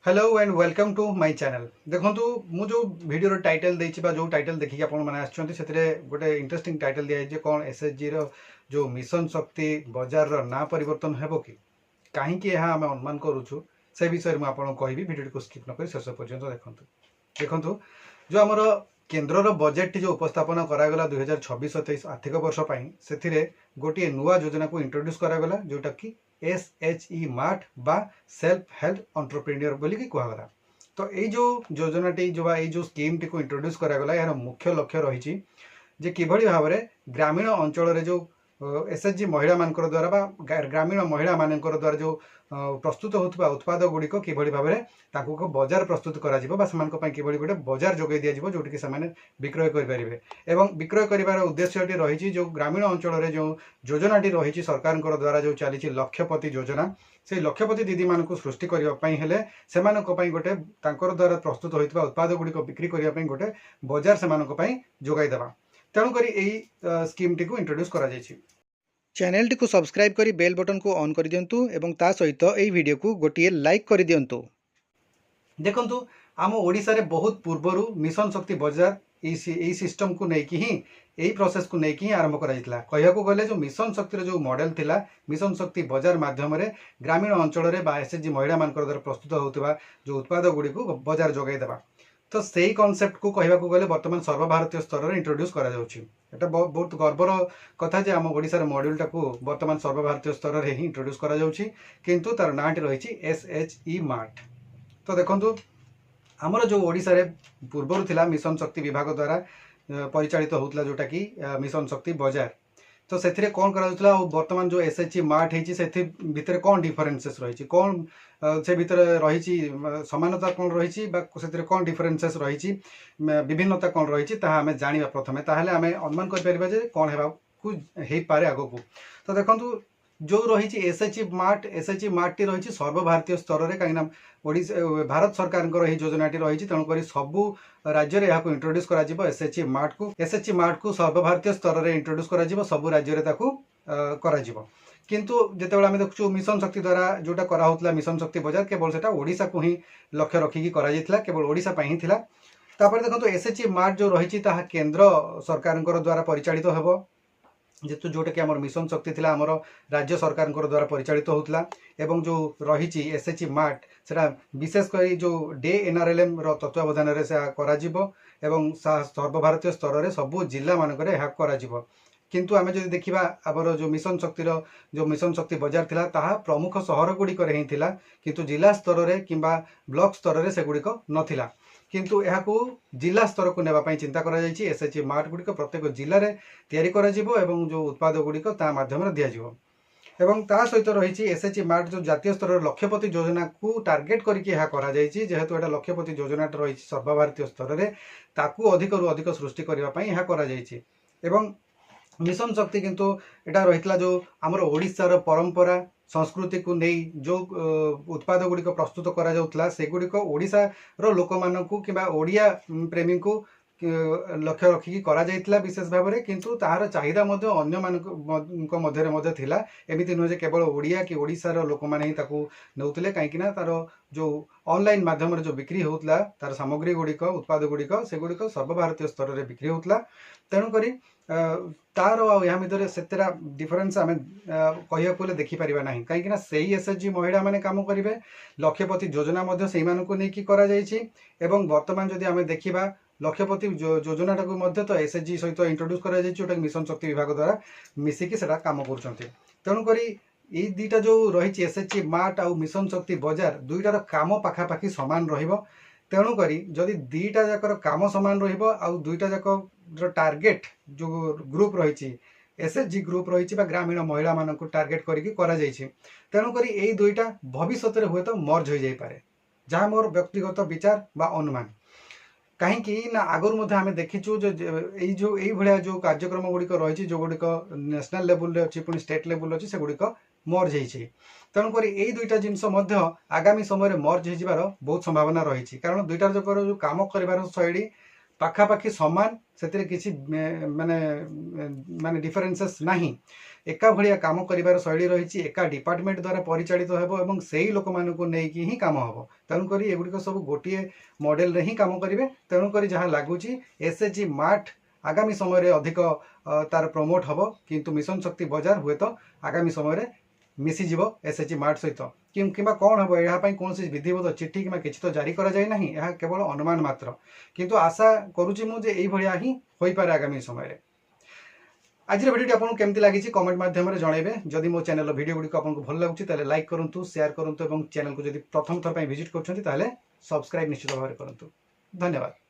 Hello and welcome to my channel. देखो मु जो वीडियो टाइटल देछि बा जो टाइटल देखिक आपण माने आछंती सेतरे गोटे इंटरेस्टिंग टाइटल दिया जे कोन एसएचजी रो जो मिशन शक्ति बाजार रो ना परिवर्तन हेबो कि काहे कि यहा हम अनुमान करूछु से विषय में आपण कहबी वीडियो को स्किप न करी शेष पर्यंत देखंतु। देखंतु जो हमर केंद्र रो बजेट जो उपस्थापन करा गला 2026-27 आर्थिक वर्ष पई सेथिरे गोटे नुवा योजना को इंट्रोड्यूस करा गला जोटा कि SHE मार्ट बा सेल्फ हेल्प एंटरप्रेन्योर बोली कि कहगला। तो ये जो योजनाटी जो बा जो स्कीम टी को इंट्रोड्यूस करा गला यार मुख्य लक्ष्य रही जे किभଳି भाबरे ग्रामीण अंचल रे जो एसएचजी महिला मानकर द्वारा बा ग्रामीण महिला मानकर द्वारा जो प्रस्तुत होता उत्पाद गुड़िक किभଳି भाबरे ताकू को बाजार प्रस्तुत करा जिवो बा समान को पई किभଳି गोटे बाजार जोगै दिया जिवो जोटि कि समान विक्रय कर परिबे एवं विक्रय करिवार उद्देश्यटी रही जो ग्रामीण अंचल रे जो योजनाटी रही सरकार द्वारा जो चली लक्षपति योजना से लक्षपति दीदी मान सृष्टि करने हेले सेमानक पई गोटे तांकर द्वारा प्रस्तुत होता उत्पाद गुड़िक बिक्री करने गोटे बाजार सेमानक पई जोगाई देबा तेणुक यही स्कीम टी को इंट्रोड्यूस करा जायछि। चैनल टी को सब्सक्राइब करी बेल बटन को ऑन कर दियंतु एवं ता सहित यही वीडियो को गोटे लाइक कर दियंतु। देखंतु आम ओडिसा रे बहुत पूर्वरु मिशन शक्ति बाजार यही सिस्टम को लेकिन ही यही प्रोसेस को लेकिन ही आरंभ करा कहया गले जो मिशन शक्ति जो मॉडल थिला मिशन शक्ति बाजार माध्यम ग्रामीण अंचल में एसएचजी महिला मान द्वारा प्रस्तुत होता जो उत्पाद गुड़ी को बाजार जोगाई देवा। तो सही कॉन्सेप्ट को कहया गले बर्तमान सर्वभारतीय स्तर में इंट्रोड्यूस करा जाउछि। एटा बहुत गर्वर कथा जे आम ओडिसा मॉड्यूलटा को बर्तमान सर्वभारतीय स्तर में ही इंट्रोड्यूस करा जाउछि किंतु तार नाटी रही SHE मार्ट। तो देखंतु आमर जो ओडिसा रे पूर्वर थिला मिशन शक्ति विभाग द्वारा परिचालित होता जोटा कि मिशन शक्ति बाजार। तो से कौन करा बर्तमान जो SHE मार्ट है से भितर कौन डिफरेन्सेस रही कौन से भितर रही समानता कौन रही कौन डिफरेन्सेस रही विभिन्नता कौन रही आम जाना प्रथम ताहले आम अनुमान कर कौन है पारे आग को। तो देखो जो रही SHE मार्ट टी रही सर्वभारतीय स्तर में कहीं भारत सरकार योजनाटी रही तेणुक सबू राज्य में यहाँ इंट्रोड्यूस करा SHE मार्ट को सर्वभारतीय स्तर में इंट्रोड्यूस करा सबू राज्य करा किंतु जितेबाला आम देखु मिशन शक्ति द्वारा जोटा कराला मिशन शक्ति बाजार केवल से ओडिशा को ही लक्ष्य रखिकी केवल ओडिशा ही थिला। तापर देखो SHE मार्ट जो रही केंद्र सरकार द्वारा परिचालित हेबो जेतु जोटा कि आम मिशन शक्ति थिला आमर राज्य सरकार द्वारा परिचालित होता एवं जो रही SHE मार्ट से विशेषकर जो डे NRLM तत्वावधान से करा एवं सर्वभारतीय स्तर में सबू जिला मानक करा किंतु आम जो देखा आमर जो मिशन शक्ति बाजार थिला ताहा प्रमुख सहर गुड़िक ही थिला किंतु जिला स्तर में कि ब्लॉक स्तर में से गुड़िक नथिला किंतु यहाँ जिला स्तर को नेबापी चिंता करा SHE मार्ट गुड़िक प्रत्येक जिले में तैयारी करा एवं जो उत्पाद गुड़िक माध्यम दिज्व एवं ता सहित रही SHE मार्ट जो जातीय स्तर लक्षपति योजना को टार्गेट करके जेहेतु यहाँ लक्षपति योजना रही सर्वभारतीय स्तर में ताकू अधिक रु अधिक सृष्टि करने मिशन शक्ति किंतु यहाँ रही जो आमर ओडिशार परंपरा संस्कृति को नहीं जो उत्पाद गुड़िक प्रस्तुत करा सेगुड़िक ओडिशार लोक मानू कि ओडिया प्रेमी को लक्ष्य रखिकी करा जायतिला विशेष भाव में किंतु ताहार चाहिदा अन्य मध्य थिला एमिति नुहे केवल ओडिया कि ओडिशार लोक मैंने ही नौते कहीं तार जो ऑनलाइन माध्यम जो बिक्री होता तार सामग्री गुड़िक उत्पाद गुड़िक से गुड़िक सर्वभारतीय स्तर में बिक्री होता तेणुक तार या भितर से डिफरेन्स आम कह देखिपर ना कहीं से SHG महिला मैंने कम करेंगे लक्षपति योजना से बर्तमान जदि आम देखा लक्षपति योजना टाक तो SHG सहित इंट्रोड्यूस करा जोटा मिशन शक्ति विभाग द्वारा मिसिकी से काम कर तेणुक ये दुईटा जो रही SHG मार्ट आउ मिशन शक्ति बाजार दुईटार काम पाखापाखि सामान तेणुक जदि दुईटा जाकर काम सामान आउ दुईटा जाक टार्गेट जो ग्रुप रही SHG ग्रुप रही ग्रामीण महिला मान टार्गेट करके तेणुक यही दुईटा भविष्य हुए तो मर्ज हो जाए जहाँ मोर व्यक्तिगत विचार बा अनुमान कहीं आगुरी आम देखीचु जो भाया जो कार्यक्रम गुड़िक रही जो गुड़िक नेशनल लेवल अच्छी पुणी स्टेट लेवल अच्छी से गुड़िक मर्ज हो तेणुक यही दुईटा जिनस आगामी समय मर्ज हो बहुत संभावना रही कारण दुईटा जकर जो कम कर शैली पाखापाखि सामान से किसी माने डिफरेन्सेस नहीं एका भलिया काम करिवार शैली रही एका डिपार्टमेंट द्वारा परिचालित हेबो एवं सेही लोक मानकु नेकी ही काम हेबो तेणुक एगुड़िक सब गोटे मॉडल रे ही काम करेंगे तेणुक जहाँ लगुच एसएचजी मार्ट आगामी समय अधिक तार प्रमोट हम किंतु मिशन शक्ति बजार हुए तो आगामी समय मिसीज एसएचजी मार्ट सहित कि कौन हम यहाँ कौन विधिवत चिठी कि किसी तो जारी करा जाए नहीं यह केवल अनुमान मात्र किंतु आशा करुच्ची मुझे यही ही हो पारे आगामी समय आज भिडियो आपको केमती लगी कमेंट माध्यम जनइबे जदि मो चैनल भिडियो गुड़ी आपको भल लगुच लाइक करूँ शेयर करूँ और चैनल को जब प्रथम थर विजिट कर सब्सक्राइब निश्चित भाव में करूँ। धन्यवाद।